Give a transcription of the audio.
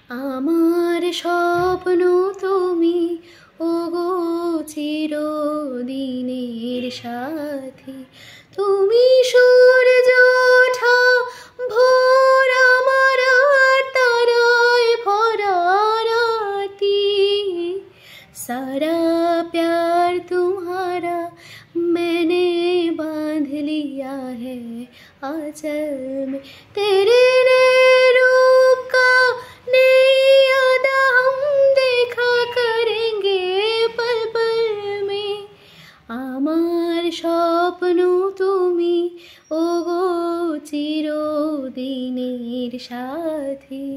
আমার স্বপ্ন তুমি, ওগো চিরদিনের সাথী। তুমি সূর্য ওঠা ভোর, আমার তারায় ভরা রাতি। सारा प्यार तुम्हारा मैंने बांध लिया है आंचल में। तेरे रूप का नहीं अदा हम देखा करेंगे पल पल में। आमार स्वप्न তুমি, ওগো চিরদিনের সাথী।